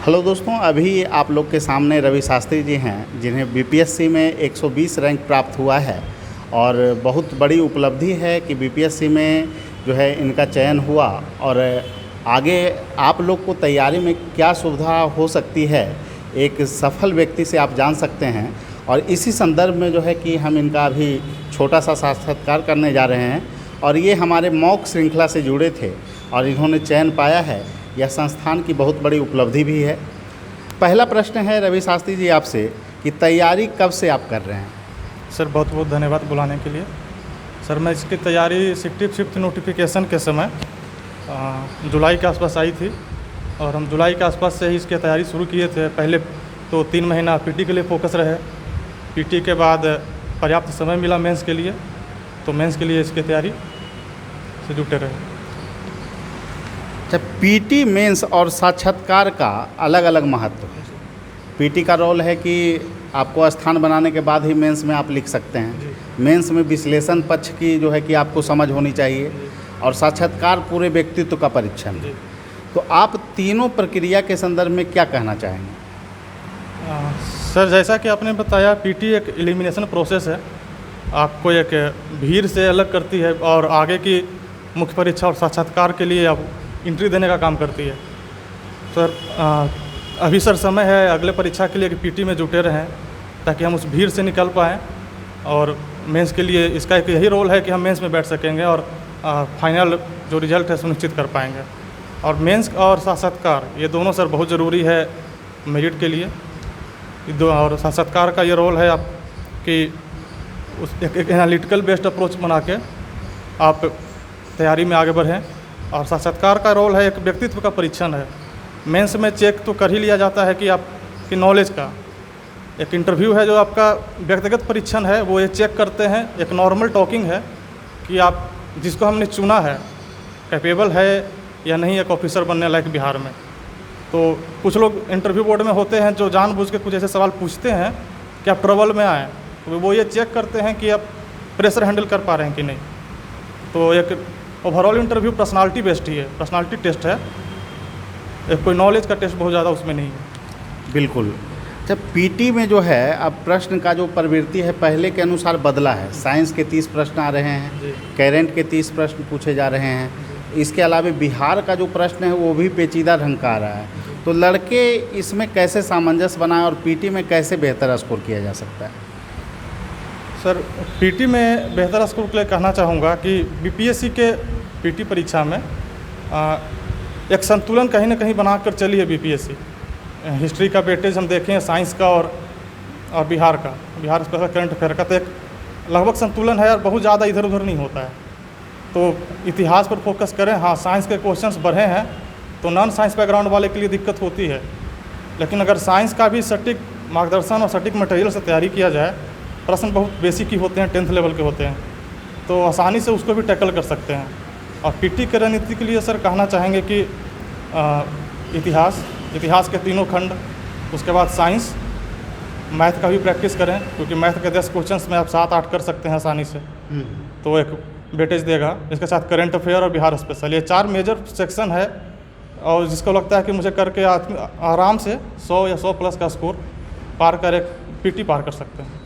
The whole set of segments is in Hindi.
हेलो दोस्तों, अभी आप लोग के सामने रवि शास्त्री जी हैं जिन्हें बीपीएससी में 120 रैंक प्राप्त हुआ है और बहुत बड़ी उपलब्धि है कि बीपीएससी में जो है इनका चयन हुआ। और आगे आप लोग को तैयारी में क्या सुविधा हो सकती है एक सफल व्यक्ति से आप जान सकते हैं। और इसी संदर्भ में जो है कि हम इनका अभी छोटा सा साक्षात्कार करने जा रहे हैं और ये हमारे मॉक श्रृंखला से जुड़े थे और इन्होंने चयन पाया है। यह संस्थान की बहुत बड़ी उपलब्धि भी है। पहला प्रश्न है रवि शास्त्री जी आपसे कि तैयारी कब से आप कर रहे हैं? सर बहुत बहुत धन्यवाद बुलाने के लिए। सर मैं इसकी तैयारी शिफ्ट नोटिफिकेशन के समय जुलाई के आसपास आई थी और हम जुलाई के आसपास से ही इसकी तैयारी शुरू किए थे। पहले तो 3 महीना पीटी के लिए फोकस रहे, पीटी के बाद पर्याप्त समय मिला मेंस के लिए, तो मेंस के लिए इसकी तैयारी से जुटे रहे। अच्छा, पीटी मेंस और साक्षात्कार का अलग अलग महत्व है। पीटी का रोल है कि आपको स्थान बनाने के बाद ही मेंस में आप लिख सकते हैं। मेंस में विश्लेषण पक्ष की जो है कि आपको समझ होनी चाहिए और साक्षात्कार पूरे व्यक्तित्व का परीक्षण है। तो आप तीनों प्रक्रिया के संदर्भ में क्या कहना चाहेंगे? सर जैसा कि आपने बताया, पीटी एक एलिमिनेशन प्रोसेस है, आपको एक भीड़ से अलग करती है और आगे की मुख्य परीक्षा और साक्षात्कार के लिए आप एंट्री देने का काम करती है। सर अभी सर समय है अगले परीक्षा के लिए कि पीटी में जुटे रहें ताकि हम उस भीड़ से निकल पाएँ और मेंस के लिए इसका एक यही रोल है कि हम मेंस में बैठ सकेंगे और फाइनल जो रिजल्ट है सुनिश्चित कर पाएंगे। और मेंस और साक्षात्कार ये दोनों सर बहुत ज़रूरी है मेरिट के लिए। और साक्षात्कार का ये रोल है आप कि उस एक एनालिटिकल बेस्ड अप्रोच बना के आप तैयारी में आगे बढ़ें। और साक्षात्कार का रोल है एक व्यक्तित्व का परीक्षण है। मेंस में चेक तो कर ही लिया जाता है कि आपकी नॉलेज का, एक इंटरव्यू है जो आपका व्यक्तिगत परीक्षण है, वो ये चेक करते हैं। एक नॉर्मल टॉकिंग है कि आप जिसको हमने चुना है कैपेबल है या नहीं एक ऑफिसर बनने लायक बिहार में। तो कुछ लोग इंटरव्यू बोर्ड में होते हैं जो जानबूझ के कुछ ऐसे सवाल पूछते हैं कि आप ट्रबल में आएँ, तो वो ये चेक करते हैं कि आप प्रेशर हैंडल कर पा रहे हैं कि नहीं। तो एक ओवरऑल इंटरव्यू पर्सनालिटी बेस्ड ही है, पर्सनालिटी टेस्ट है, एक कोई नॉलेज का टेस्ट बहुत ज़्यादा उसमें नहीं है। बिल्कुल। जब पीटी में जो है अब प्रश्न का जो प्रवृत्ति है पहले के अनुसार बदला है। साइंस के 30 प्रश्न आ रहे हैं, करेंट के 30 प्रश्न पूछे जा रहे हैं। इसके अलावा बिहार का जो प्रश्न है वो भी पेचीदा ढंग का आ रहा है। तो लड़के इसमें कैसे सामंजस्य बनाएं और पीटी में कैसे बेहतर स्कोर किया जा सकता है? सर पीटी में बेहतर स्कोर के लिए कहना चाहूँगा कि बीपीएससी के पीटी परीक्षा में एक संतुलन कहीं ना कहीं बनाकर चली है बीपीएससी। हिस्ट्री का वेटेज हम देखें, साइंस का और बिहार स्पेशल करंट अफेयर का, तो एक लगभग संतुलन है और बहुत ज़्यादा इधर उधर नहीं होता है। तो इतिहास पर फोकस करें। हाँ, साइंस के क्वेश्चंस बढ़े हैं तो नॉन साइंस बैकग्राउंड वाले के लिए दिक्कत होती है, लेकिन अगर साइंस का भी सटीक मार्गदर्शन और सटीक मटेरियल से तैयारी किया जाए, प्रश्न बहुत बेसिक ही होते हैं, 10th लेवल के होते हैं, तो आसानी से उसको भी टैकल कर सकते हैं। और पीटी की रणनीति के लिए सर कहना चाहेंगे कि इतिहास के तीनों खंड, उसके बाद साइंस, मैथ का भी प्रैक्टिस करें क्योंकि मैथ के 10 क्वेश्चंस में आप 7-8 कर सकते हैं आसानी से, तो एक वेटेज देगा। इसके साथ करंट अफेयर और बिहार स्पेशल, ये 4 मेजर सेक्शन है और जिसको लगता है कि मुझे करके आराम से 100 या 100+ का स्कोर पार कर एक पीटी पार कर सकते हैं।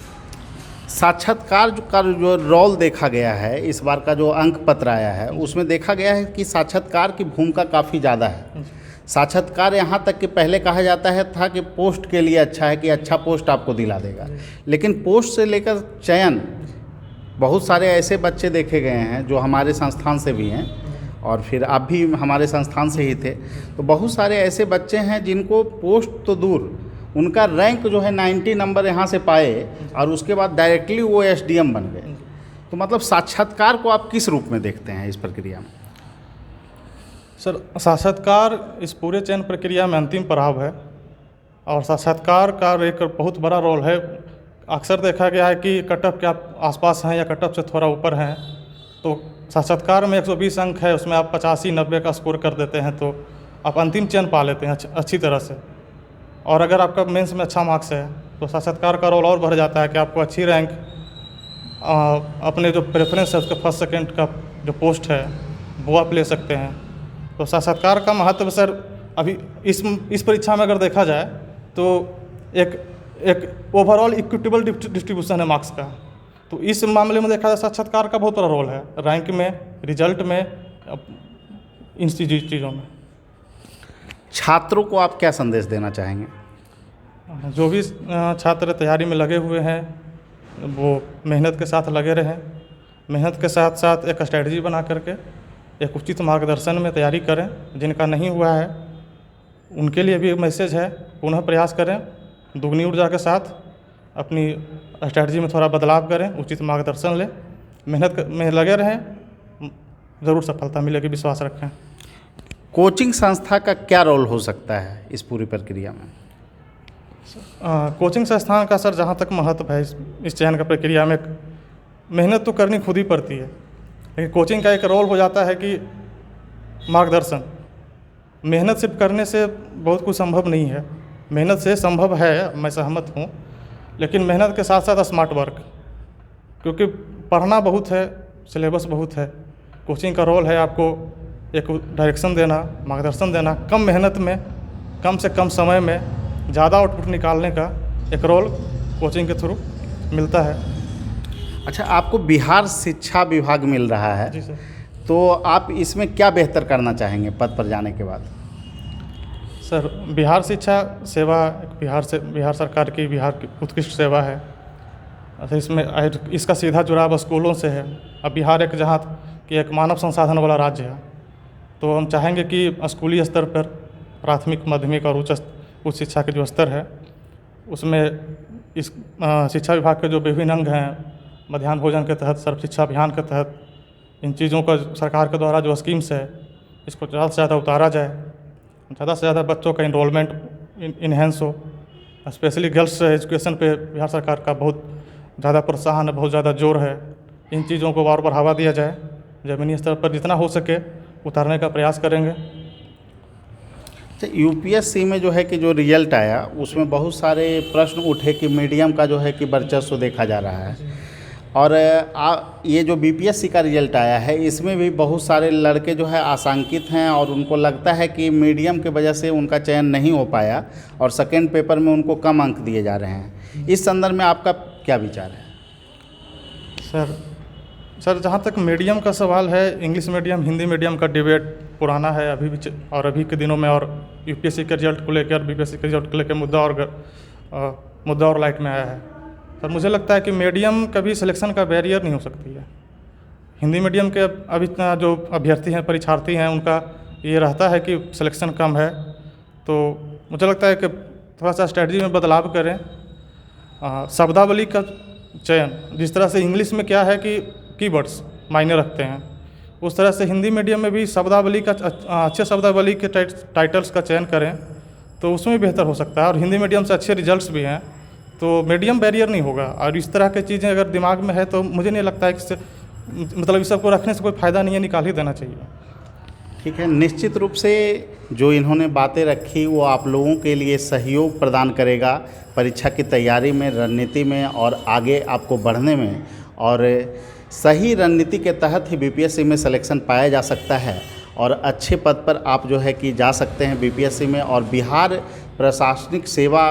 साक्षात्कार का जो रोल देखा गया है, इस बार का जो अंक पत्र आया है उसमें देखा गया है कि साक्षात्कार की भूमिका काफ़ी ज़्यादा है। साक्षात्कार यहाँ तक कि पहले कहा जाता है था कि पोस्ट के लिए अच्छा है कि अच्छा पोस्ट आपको दिला देगा, लेकिन पोस्ट से लेकर चयन बहुत सारे ऐसे बच्चे देखे गए हैं जो हमारे संस्थान से भी हैं और फिर आप भी हमारे संस्थान से ही थे। तो बहुत सारे ऐसे बच्चे हैं जिनको पोस्ट तो दूर, उनका रैंक जो है 90 नंबर यहाँ से पाए और उसके बाद डायरेक्टली वो एसडीएम बन गए। तो मतलब साक्षात्कार को आप किस रूप में देखते हैं इस प्रक्रिया में? सर साक्षात्कार इस पूरे चयन प्रक्रिया में अंतिम पड़ाव है और साक्षात्कार का एक बहुत बड़ा रोल है। अक्सर देखा गया है कि कटअप के आप आसपास हैं या कटअप से थोड़ा ऊपर हैं, तो साक्षात्कार में 120 अंक है, उसमें आप 85-90 का स्कोर कर देते हैं तो आप अंतिम चयन पा लेते हैं अच्छी तरह से। और अगर आपका मेंस में अच्छा मार्क्स है तो साक्षात्कार का रोल और बढ़ जाता है कि आपको अच्छी रैंक अपने जो प्रेफरेंस है उसका 1st 2nd का जो पोस्ट है वो आप ले सकते हैं। तो साक्षात्कार का महत्व सर अभी इस परीक्षा में अगर देखा जाए तो एक ओवरऑल इक्विटेबल डिस्ट्रीब्यूशन है मार्क्स का। तो इस मामले में देखा जाए साक्षात्कार का बहुत बड़ा रोल है, रैंक में, रिजल्ट में, इन चीज़ों में। छात्रों को आप क्या संदेश देना चाहेंगे? जो भी छात्र तैयारी में लगे हुए हैं वो मेहनत के साथ लगे रहें, मेहनत के साथ साथ एक स्ट्रेटजी बना करके एक उचित मार्गदर्शन में तैयारी करें। जिनका नहीं हुआ है उनके लिए भी एक मैसेज है, पुनः प्रयास करें, दुगनी ऊर्जा के साथ अपनी स्ट्रेटजी में थोड़ा बदलाव करें, उचित मार्गदर्शन लें, मेहनत में लगे रहें, ज़रूर सफलता मिलेगी, विश्वास रखें। कोचिंग संस्था का क्या रोल हो सकता है इस पूरी प्रक्रिया में? कोचिंग संस्थान का सर जहाँ तक महत्व है इस चयन का प्रक्रिया में, मेहनत तो करनी खुद ही पड़ती है, लेकिन कोचिंग का एक रोल हो जाता है कि मार्गदर्शन। मेहनत सिर्फ करने से बहुत कुछ संभव नहीं है, मेहनत से संभव है, मैं सहमत हूँ, लेकिन मेहनत के साथ साथ स्मार्ट वर्क, क्योंकि पढ़ना बहुत है, सिलेबस बहुत है। कोचिंग का रोल है आपको एक डायरेक्शन देना, मार्गदर्शन देना, कम मेहनत में, कम से कम समय में ज़्यादा आउटपुट निकालने का एक रोल कोचिंग के थ्रू मिलता है। अच्छा, आपको बिहार शिक्षा विभाग मिल रहा है। जी सर। तो आप इसमें क्या बेहतर करना चाहेंगे पद पर जाने के बाद? सर, बिहार शिक्षा सेवा बिहार सरकार की उत्कृष्ट सेवा है। अच्छा, इसमें इसका सीधा जुड़ाव स्कूलों से है। अब बिहार एक जहाँ कि एक मानव संसाधन वाला राज्य है, तो हम चाहेंगे कि स्कूली स्तर पर प्राथमिक, माध्यमिक और उच्च शिक्षा के जो स्तर है उसमें इस शिक्षा विभाग के जो विभिन्न अंग हैं, मध्याह्न भोजन के तहत, सर्व शिक्षा अभियान के तहत, इन चीज़ों का सरकार के द्वारा जो स्कीम्स है इसको ज़्यादा से ज़्यादा उतारा जाए, ज़्यादा से ज़्यादा बच्चों का इनरोलमेंट इन्हेंस हो। स्पेशली गर्ल्स एजुकेशन पे बिहार सरकार का बहुत ज़्यादा प्रोत्साहन है, बहुत ज़्यादा जोर है। इन चीज़ों को और बढ़ावा दिया जाए, ज़मीनी स्तर पर जितना हो सके उतारने का प्रयास करेंगे। यूपीएससी में जो है कि जो रिजल्ट आया उसमें बहुत सारे प्रश्न उठे कि मीडियम का जो है कि वर्चस्व देखा जा रहा है, और ये जो बीपीएससी का रिजल्ट आया है इसमें भी बहुत सारे लड़के जो है आशंकित हैं और उनको लगता है कि मीडियम के वजह से उनका चयन नहीं हो पाया और सेकेंड पेपर में उनको कम अंक दिए जा रहे हैं। इस संदर्भ में आपका क्या विचार है? सर, जहाँ तक मीडियम का सवाल है, इंग्लिश मीडियम, हिंदी मीडियम का डिबेट पुराना है अभी भी, और अभी के दिनों में, और यूपीएससी के रिजल्ट को लेकर, बीपीएससी के रिजल्ट को लेकर मुद्दा और लाइट में आया है। सर, मुझे लगता है कि मीडियम कभी सिलेक्शन का बैरियर नहीं हो सकती है। हिंदी मीडियम के अभी जो अभ्यर्थी हैं, परीक्षार्थी हैं, उनका ये रहता है कि सिलेक्शन कम है, तो मुझे लगता है कि थोड़ा सा स्ट्रेटजी में बदलाव करें। शब्दावली का चयन, जिस तरह से इंग्लिश में क्या है कि कीवर्ड्स मायने रखते हैं, उस तरह से हिंदी मीडियम में भी शब्दावली का अच्छे शब्दावली के टाइटल्स का चयन करें तो उसमें भी बेहतर हो सकता है। और हिंदी मीडियम से अच्छे रिजल्ट्स भी हैं, तो मीडियम बैरियर नहीं होगा। और इस तरह की चीज़ें अगर दिमाग में है तो मुझे नहीं लगता है कि मतलब इस सबको रखने से कोई फ़ायदा नहीं है, निकाल ही देना चाहिए। ठीक है, निश्चित रूप से जो इन्होंने बातें रखी वो आप लोगों के लिए सहयोग प्रदान करेगा परीक्षा की तैयारी में, रणनीति में और आगे आपको बढ़ने में। और सही रणनीति के तहत ही बीपीएससी में सिलेक्शन पाया जा सकता है और अच्छे पद पर आप जो है कि जा सकते हैं बीपीएससी में। और बिहार प्रशासनिक सेवा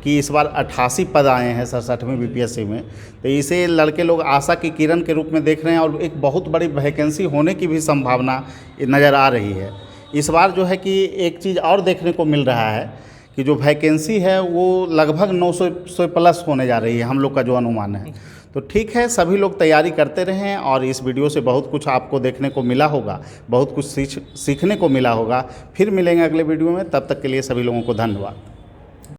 की इस बार 88 पद आए हैं 67वें बीपीएससी में, तो इसे लड़के लोग आशा की किरण के रूप में देख रहे हैं और एक बहुत बड़ी वैकेंसी होने की भी संभावना नज़र आ रही है। इस बार जो है कि एक चीज़ और देखने को मिल रहा है कि जो वैकेंसी है वो लगभग 900 प्लस होने जा रही है, हम लोग का जो अनुमान है। तो ठीक है, सभी लोग तैयारी करते रहें और इस वीडियो से बहुत कुछ आपको देखने को मिला होगा, बहुत कुछ सीखने को मिला होगा। फिर मिलेंगे अगले वीडियो में, तब तक के लिए सभी लोगों को धन्यवाद।